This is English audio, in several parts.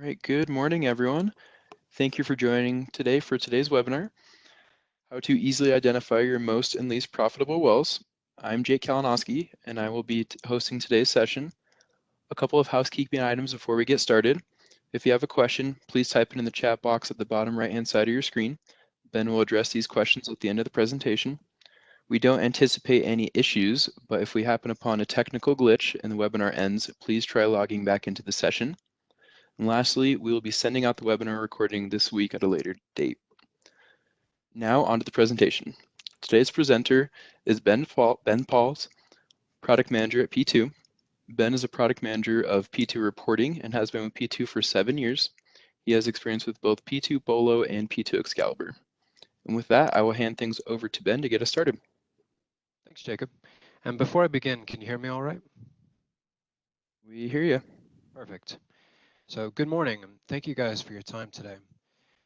All right, good morning, everyone. Thank you for joining today for today's webinar, How to Easily Identify Your Most and Least Profitable Wells. I'm Jake Kalinowski, and I will be hosting today's session. A couple of housekeeping items before we get started. If you have a question, please type it in the chat box at the bottom right-hand side of your screen. Ben will address these questions at the end of the presentation. We don't anticipate any issues, but if we happen upon a technical glitch and the webinar ends, please try logging back into the session. And lastly, we will be sending out the webinar recording this week at a later date. Now on to the presentation. Today's presenter is Ben Pauls, Product Manager at P2. Ben is a Product Manager of P2 Reporting and has been with P2 for 7 years. He has experience with both P2 Bolo and P2 Excalibur. And with that, I will hand things over to Ben to get us started. Thanks, Jacob. And before I begin, can you hear me all right? We hear you. Perfect. So good morning, and thank you guys for your time today.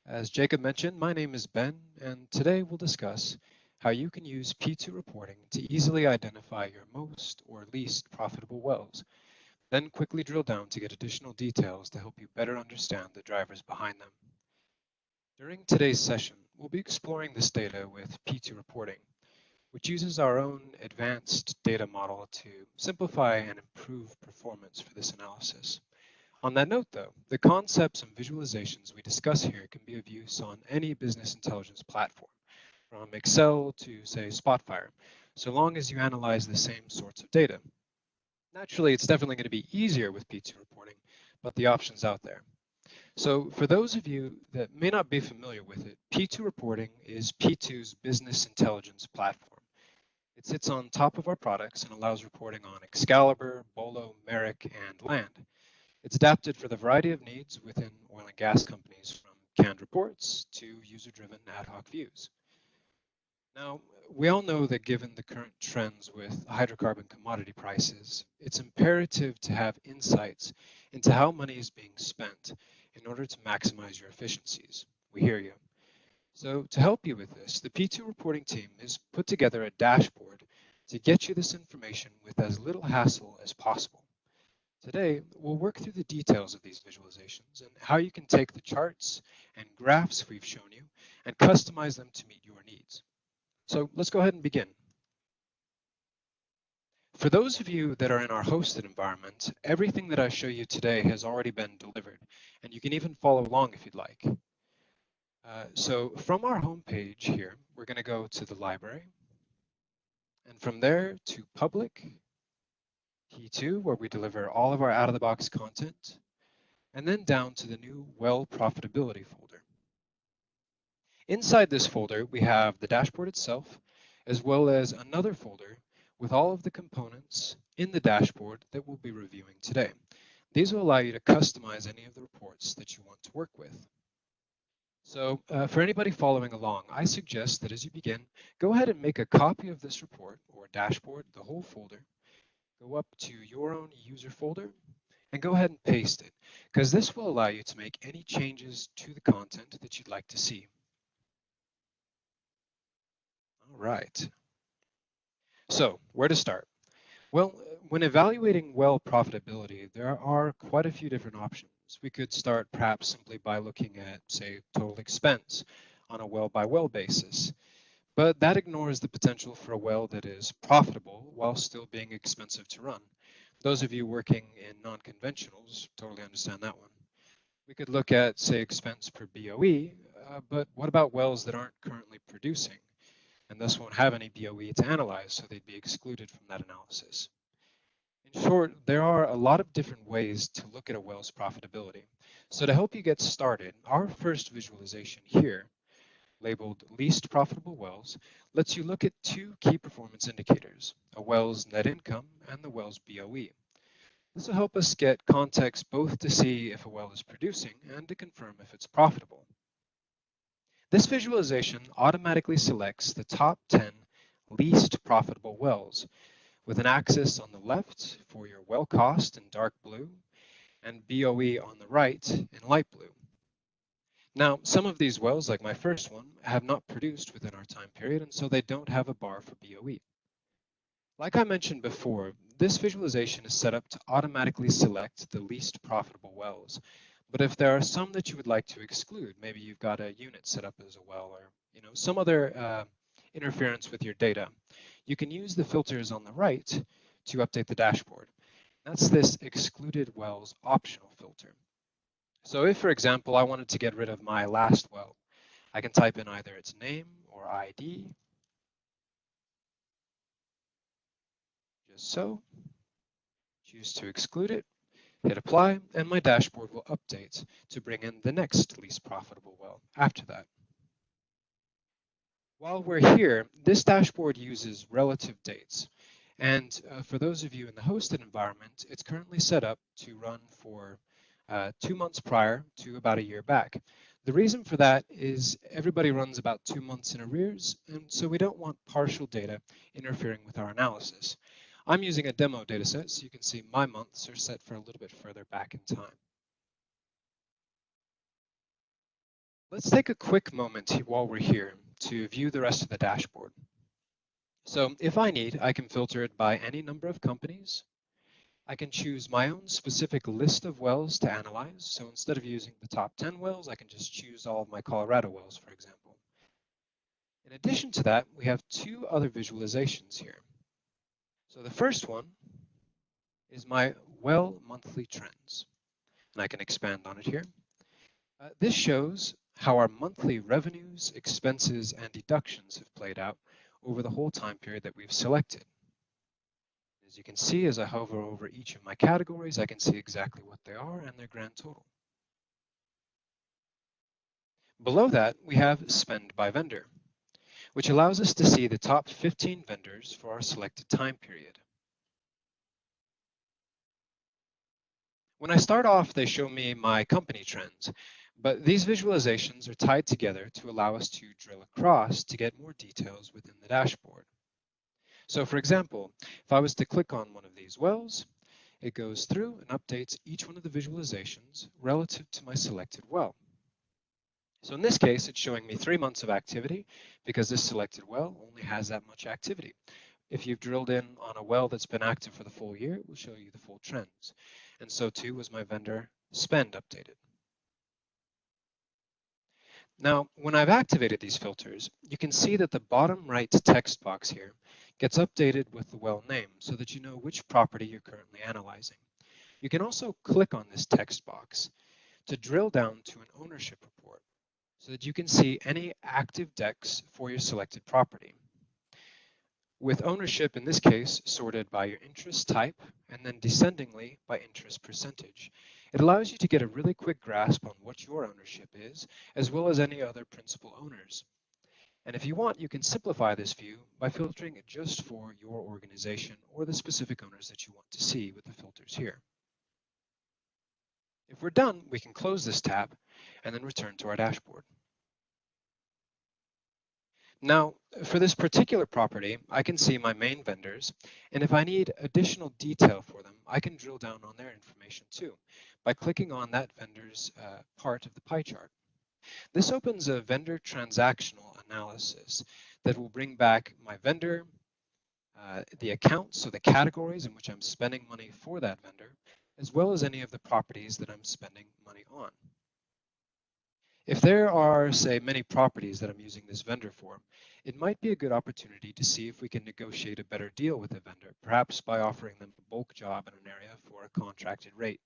As Jacob mentioned, my name is Ben, and today we'll discuss how you can use P2 reporting to easily identify your most or least profitable wells, then quickly drill down to get additional details to help you better understand the drivers behind them. During today's session, we'll be exploring this data with P2 reporting, which uses our own advanced data model to simplify and improve performance for this analysis. On that note, though, the concepts and visualizations we discuss here can be of use on any business intelligence platform, from Excel to, say, Spotfire, so long as you analyze the same sorts of data. Naturally, it's definitely going to be easier with P2 reporting, but the option's out there. So for those of you that may not be familiar with it, P2 reporting is P2's business intelligence platform. It sits on top of our products and allows reporting on Excalibur, Bolo, Merrick, and Land. It's adapted for the variety of needs within oil and gas companies, from canned reports to user-driven ad hoc views. Now, we all know that given the current trends with hydrocarbon commodity prices, it's imperative to have insights into how money is being spent in order to maximize your efficiencies. We hear you. So to help you with this, the P2 reporting team has put together a dashboard to get you this information with as little hassle as possible. Today, we'll work through the details of these visualizations and how you can take the charts and graphs we've shown you and customize them to meet your needs. So let's go ahead and begin. For those of you that are in our hosted environment, everything that I show you today has already been delivered, and you can even follow along if you'd like. So from our home page here, we're going to go to the library, and from there to public, P2, where we deliver all of our out-of-the-box content, and then down to the new well profitability folder. Inside this folder, we have the dashboard itself, as well as another folder with all of the components in the dashboard that we'll be reviewing today. These will allow you to customize any of the reports that you want to work with. So for anybody following along, I suggest that as you begin, go ahead and make a copy of this report or dashboard, the whole folder, go up to your own user folder, and go ahead and paste it, because this will allow you to make any changes to the content that you'd like to see. All right. So where to start? Well, when evaluating well profitability, there are quite a few different options. We could start perhaps simply by looking at, say, total expense on a well-by-well basis. But that ignores the potential for a well that is profitable while still being expensive to run. Those of you working in non-conventionals totally understand that one. We could look at, say, expense per BOE, but what about wells that aren't currently producing and thus won't have any BOE to analyze, so they'd be excluded from that analysis? In short, there are a lot of different ways to look at a well's profitability. So to help you get started, our first visualization here, labeled least profitable wells, lets you look at two key performance indicators, a well's net income and the well's BOE. This will help us get context both to see if a well is producing and to confirm if it's profitable. This visualization automatically selects the top 10 least profitable wells, with an axis on the left for your well cost in dark blue and BOE on the right in light blue. Now, some of these wells, like my first one, have not produced within our time period, and so they don't have a bar for BOE. Like I mentioned before, this visualization is set up to automatically select the least profitable wells, But if there are some that you would like to exclude, maybe you've got a unit set up as a well, or some other interference with your data, you can use the filters on the right to update the dashboard. That's this excluded wells optional filter. So if, for example, I wanted to get rid of my last well, I can type in either its name or ID, just so, choose to exclude it, hit apply, and my dashboard will update to bring in the next least profitable well after that. While we're here, this dashboard uses relative dates. And for those of you in the hosted environment, it's currently set up to run for 2 months prior to about a year back. The reason for that is everybody runs about 2 months in arrears, and so we don't want partial data interfering with our analysis. I'm using a demo dataset, so you can see my months are set for a little bit further back in time. Let's take a quick moment while we're here to view the rest of the dashboard. So if I need, I can filter it by any number of companies. I can choose my own specific list of wells to analyze. So instead of using the top 10 wells, I can just choose all of my Colorado wells, for example. In addition to that, we have two other visualizations here. So the first one is my well monthly trends, and I can expand on it here. This shows how our monthly revenues, expenses, and deductions have played out over the whole time period that we've selected. As you can see, as I hover over each of my categories, I can see exactly what they are and their grand total. Below that, we have spend by vendor, which allows us to see the top 15 vendors for our selected time period. When I start off, they show me my company trends, but these visualizations are tied together to allow us to drill across to get more details within the dashboard. So for example, if I was to click on one of these wells, it goes through and updates each one of the visualizations relative to my selected well. So in this case, it's showing me 3 months of activity because this selected well only has that much activity. If you've drilled in on a well that's been active for the full year, it will show you the full trends. And so too was my vendor spend updated. Now, when I've activated these filters, you can see that the bottom right text box here gets updated with the well name so that you know which property you're currently analyzing. You can also click on this text box to drill down to an ownership report so that you can see any active decks for your selected property. With ownership, in this case, sorted by your interest type and then descendingly by interest percentage. It allows you to get a really quick grasp on what your ownership is, as well as any other principal owners. And if you want, you can simplify this view by filtering it just for your organization or the specific owners that you want to see with the filters here. If we're done, we can close this tab and then return to our dashboard. Now, for this particular property, I can see my main vendors, and if I need additional detail for them, I can drill down on their information too by clicking on that vendor's part of the pie chart. This opens a vendor transactional analysis that will bring back my vendor, the accounts, so the categories in which I'm spending money for that vendor, as well as any of the properties that I'm spending money on. If there are, say, many properties that I'm using this vendor for, it might be a good opportunity to see if we can negotiate a better deal with the vendor, perhaps by offering them a bulk job in an area for a contracted rate.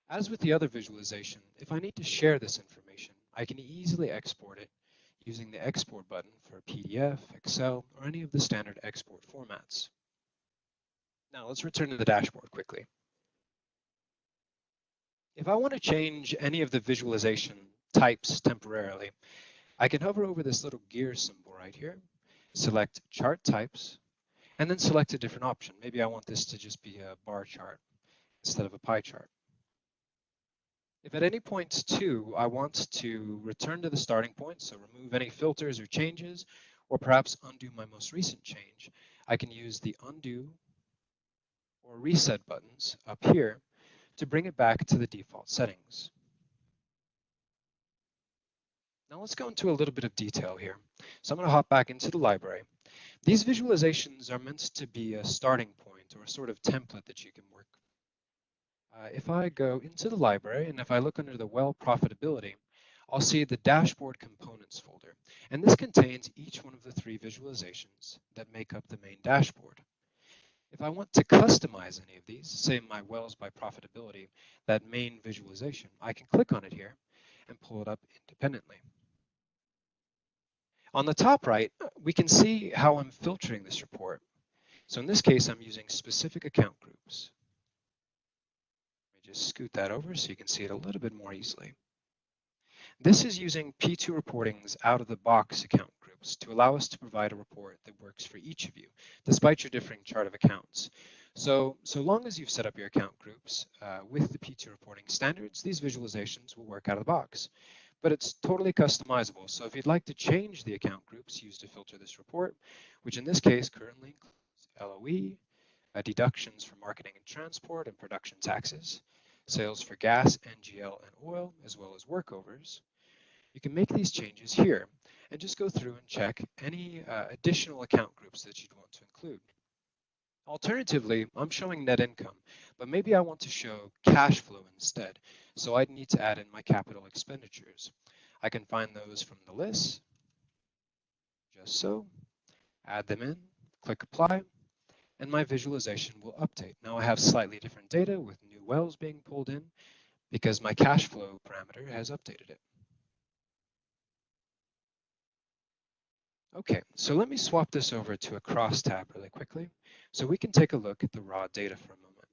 As with the other visualization, if I need to share this information, I can easily export it using the export button for PDF, Excel, or any of the standard export formats. Now let's return to the dashboard quickly. If I want to change any of the visualization types temporarily, I can hover over this little gear symbol right here, select chart types, and then select a different option. Maybe I want this to just be a bar chart instead of a pie chart. If at any point too, I want to return to the starting point, so remove any filters or changes, or perhaps undo my most recent change, I can use the undo or reset buttons up here to bring it back to the default settings. Now let's go into a little bit of detail here. So I'm going to hop back into the library. These visualizations are meant to be a starting point or a sort of template that you can work. If I go into the library and if I look under the well profitability, I'll see the dashboard components folder. And this contains each one of the 3 visualizations that make up the main dashboard. If I want to customize any of these, say my wells by profitability, that main visualization, I can click on it here and pull it up independently. On the top right, we can see how I'm filtering this report. So in this case, I'm using specific account groups. Let me just scoot that over so you can see it a little bit more easily. This is using P2 Reporting's out-of-the-box account groups to allow us to provide a report that works for each of you, despite your differing chart of accounts. So long as you've set up your account groups with the P2 Reporting standards, these visualizations will work out of the box. But it's totally customizable. So if you'd like to change the account groups used to filter this report, which in this case currently includes LOE, deductions for marketing and transport and production taxes, sales for gas, NGL, and oil, as well as workovers, you can make these changes here and just go through and check any additional account groups that you'd want to include. Alternatively, I'm showing net income, but maybe I want to show cash flow instead, so I'd need to add in my capital expenditures. I can find those from the list, just so, add them in, click apply, and my visualization will update. Now I have slightly different data with new wells being pulled in because my cash flow parameter has updated it. Okay, so let me swap this over to a crosstab really quickly so we can take a look at the raw data for a moment.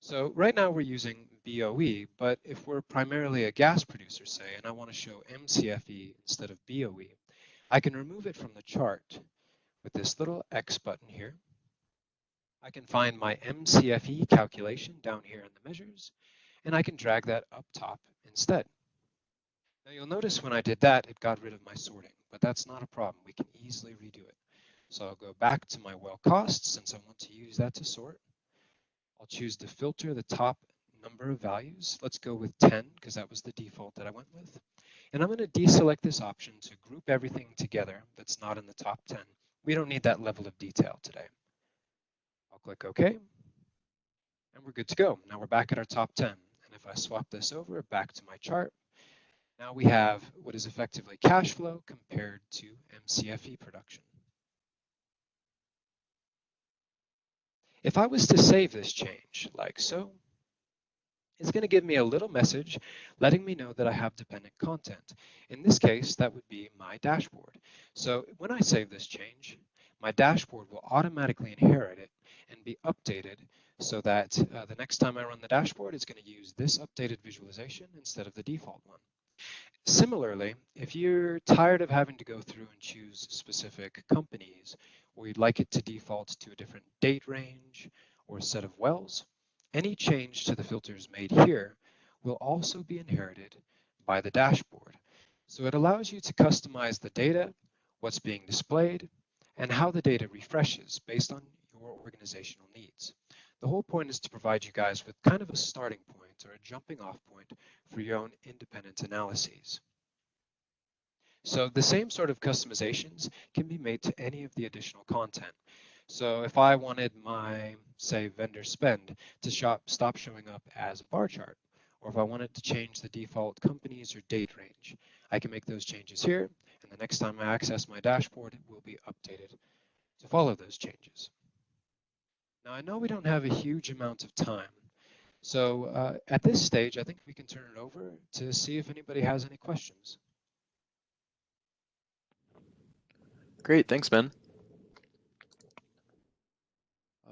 So right now we're using BOE, but if we're primarily a gas producer, say, and I want to show MCFE instead of BOE, I can remove it from the chart with this little X button here. I can find my MCFE calculation down here in the measures, and I can drag that up top instead. Now you'll notice when I did that, it got rid of my sorting, but that's not a problem. We can easily redo it. So I'll go back to my well cost since I want to use that to sort. I'll choose to filter the top number of values. Let's go with 10 because that was the default that I went with. And I'm going to deselect this option to group everything together that's not in the top 10. We don't need that level of detail today. I'll click OK. And we're good to go. Now we're back at our top 10. And if I swap this over back to my chart, now we have what is effectively cash flow compared to MCFE production. If I was to save this change like so, it's going to give me a little message letting me know that I have dependent content. In this case, that would be my dashboard. So when I save this change, my dashboard will automatically inherit it and be updated so that the next time I run the dashboard, it's going to use this updated visualization instead of the default one. Similarly, if you're tired of having to go through and choose specific companies, or you'd like it to default to a different date range or a set of wells, any change to the filters made here will also be inherited by the dashboard. So it allows you to customize the data, what's being displayed, and how the data refreshes based on your organizational needs. The whole point is to provide you guys with kind of a starting point or a jumping off point for your own independent analyses. So the same sort of customizations can be made to any of the additional content. So if I wanted my, say, vendor spend to stop showing up as a bar chart, or if I wanted to change the default companies or date range, I can make those changes here, and the next time I access my dashboard, it will be updated to follow those changes. Now I know we don't have a huge amount of time, so at this stage, I think we can turn it over to see if anybody has any questions. Great, thanks, Ben.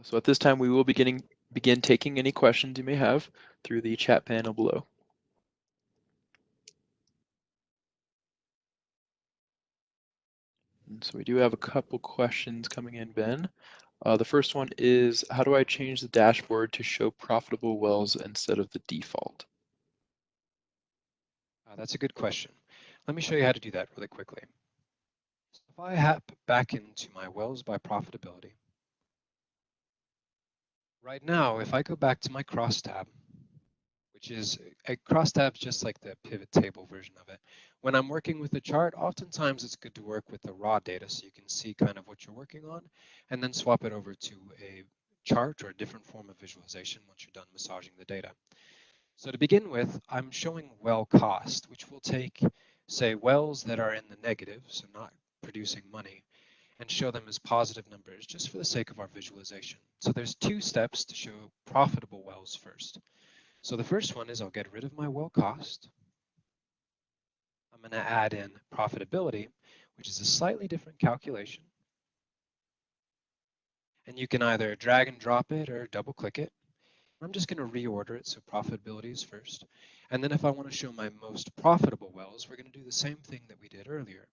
So at this time, we will begin taking any questions you may have through the chat panel below. And so we do have a couple questions coming in, Ben. The first one is, how do I change the dashboard to show profitable wells instead of the default? That's a good question. Let me show you how to do that really quickly. So if I hop back into my wells by profitability, right now, if I go back to my crosstab, which is a crosstab just like the pivot table version of it. When I'm working with a chart, oftentimes it's good to work with the raw data so you can see kind of what you're working on and then swap it over to a chart or a different form of visualization once you're done massaging the data. So to begin with, I'm showing well cost, which will take, say, wells that are in the negative, so not producing money, and show them as positive numbers just for the sake of our visualization. So there's two steps to show profitable wells first. So the first one is I'll get rid of my well cost. I'm going to add in profitability, which is a slightly different calculation. And you can either drag and drop it or double click it. I'm just going to reorder it so profitability is first. And then if I want to show my most profitable wells, we're going to do the same thing that we did earlier.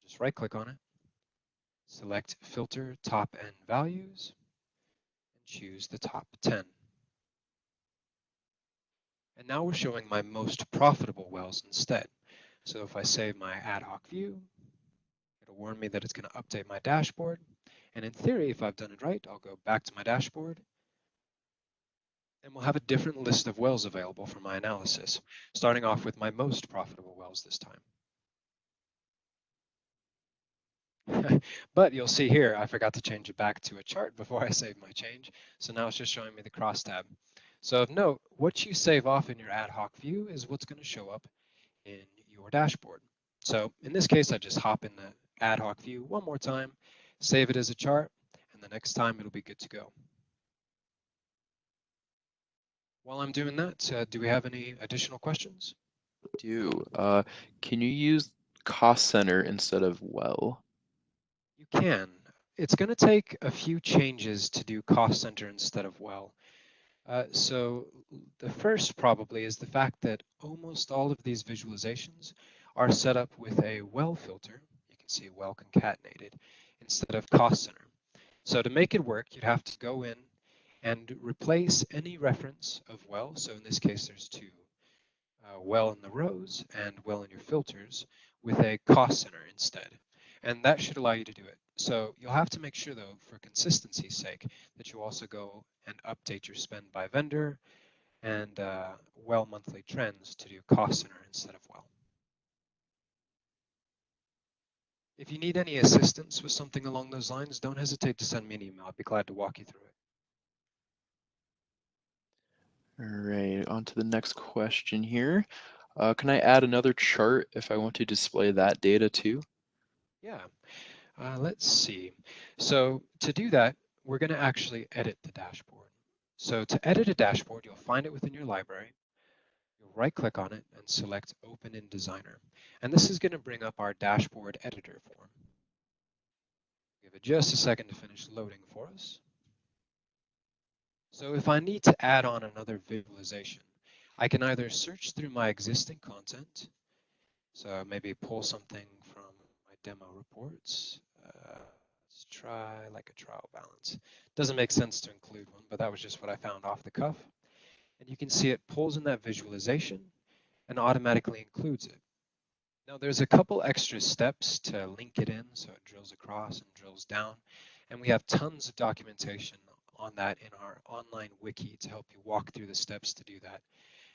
Just right click on it, select filter top N values, and choose the top 10. And now we're showing my most profitable wells instead. So if I save my ad hoc view, it'll warn me that it's going to update my dashboard. And in theory, if I've done it right, I'll go back to my dashboard and we'll have a different list of wells available for my analysis, starting off with my most profitable wells this time. But you'll see here, I forgot to change it back to a chart before I saved my change. So now it's just showing me the crosstab. So of note, what you save off in your ad hoc view is what's going to show up in your dashboard. So in this case, I just hop in the ad hoc view one more time, save it as a chart, and the next time it'll be good to go. While I'm doing that, do we have any additional questions? Can you use cost center instead of well? You can. It's going to take a few changes to do cost center instead of well. So the first probably is the fact that almost all of these visualizations are set up with a well filter. You can see well concatenated instead of cost center. So to make it work, you'd have to go in and replace any reference of well. So in this case, there's two, well in the rows and well in your filters with a cost center instead. And that should allow you to do it. So you'll have to make sure though, for consistency's sake, that you also go and update your spend by vendor and well monthly trends to do cost center instead of well. If you need any assistance with something along those lines, don't hesitate to send me an email. I'd be glad to walk you through it. All right, on to the next question here. Can I add another chart if I want to display that data too? Yeah, let's see. So to do that, we're going to actually edit the dashboard. So to edit a dashboard, you'll find it within your library. You'll right click on it and select Open in Designer. And this is going to bring up our dashboard editor form. Give it just a second to finish loading for us. So if I need to add on another visualization, I can either search through my existing content, so maybe pull something from my demo reports. Let's try like a trial balance. Doesn't make sense to include one, but that was just what I found off the cuff. And you can see it pulls in that visualization and automatically includes it. Now there's a couple extra steps to link it in, so it drills across and drills down. And we have tons of documentation on that in our online wiki to help you walk through the steps to do that.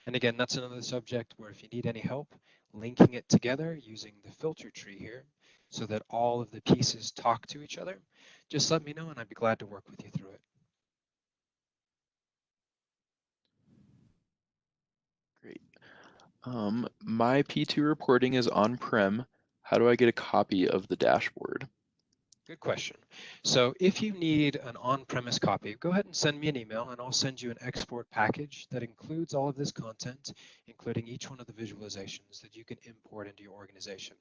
And again, that's another subject where if you need any help linking it together using the filter tree here so that all of the pieces talk to each other, just let me know and I'd be glad to work with you through it. Great. My P2 reporting is on-prem. How do I get a copy of the dashboard? Good question. So if you need an on-premise copy, go ahead and send me an email and I'll send you an export package that includes all of this content, including each one of the visualizations that you can import into your organization.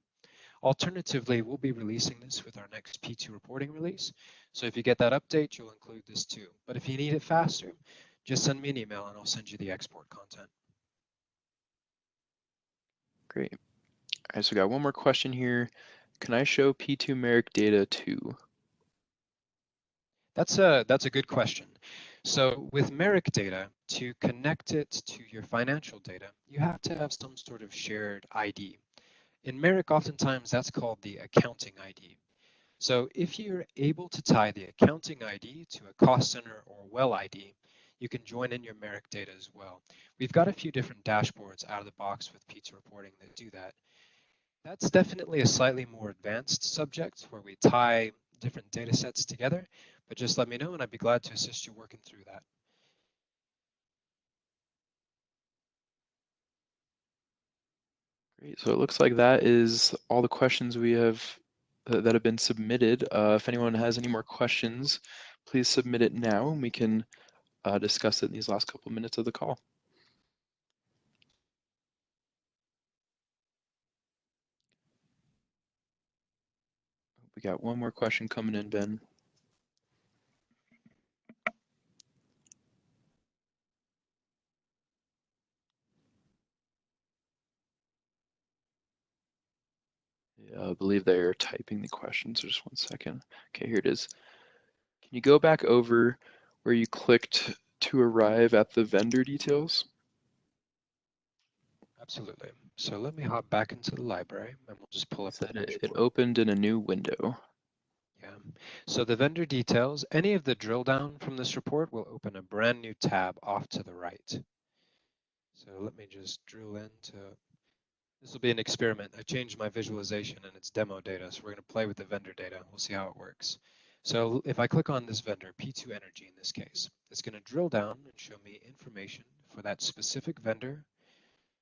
Alternatively, we'll be releasing this with our next P2 reporting release. So if you get that update, you'll include this too. But if you need it faster, just send me an email and I'll send you the export content. Great. All right, so we got one more question here. Can I show P2 Merrick data too? That's a good question. So with Merrick data, to connect it to your financial data, you have to have some sort of shared ID. In Merrick, oftentimes that's called the accounting ID. So if you're able to tie the accounting ID to a cost center or well ID, you can join in your Merrick data as well. We've got a few different dashboards out of the box with P2 reporting that do that. That's definitely a slightly more advanced subject where we tie different data sets together, But just let me know and I'd be glad to assist you working through that. Great. So it looks like that is all the questions we have that have been submitted. If anyone has any more questions, please submit it now and we can discuss it in these last couple minutes of the call. We got one more question coming in, Ben. Yeah, I believe they are typing the question, so just one second. Okay, here it is. Can you go back over where you clicked to arrive at the vendor details? Absolutely. So let me hop back into the library and we'll just pull It up the said it dashboard. opened in a new window. Yeah. So the vendor details, any of the drill down from this report will open a brand new tab off to the right. So let me just drill into, this will be an experiment. I changed my visualization and it's demo data. So we're going to play with the vendor data. We'll see how it works. So if I click on this vendor, P2 Energy in this case, it's going to drill down and show me information for that specific vendor,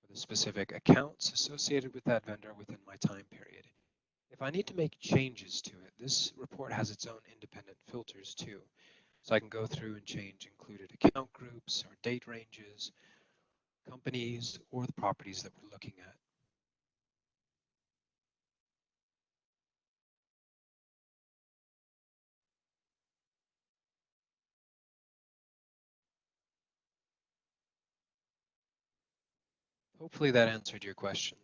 for the specific accounts associated with that vendor within my time period. If I need to make changes to it, this report has its own independent filters too. So I can go through and change included account groups or date ranges, companies, or the properties that we're looking at. Hopefully that answered your question.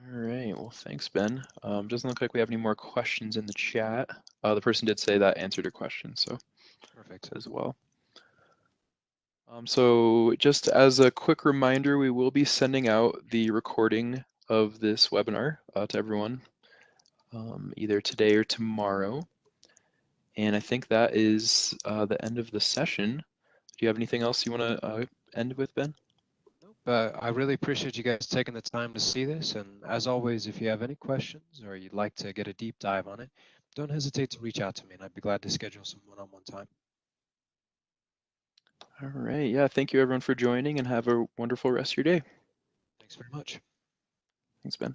All right, well, thanks, Ben. Doesn't look like we have any more questions in the chat. The person did say that answered your question, so Perfect. as well. So just as a quick reminder, we will be sending out the recording of this webinar to everyone either today or tomorrow. And I think that is the end of the session. Do you have anything else you want to end with, Ben? Nope. I really appreciate you guys taking the time to see this. And as always, if you have any questions or you'd like to get a deep dive on it, don't hesitate to reach out to me and I'd be glad to schedule some one-on-one time. All right. Yeah, thank you everyone for joining and have a wonderful rest of your day. Thanks very much. Thanks, Ben.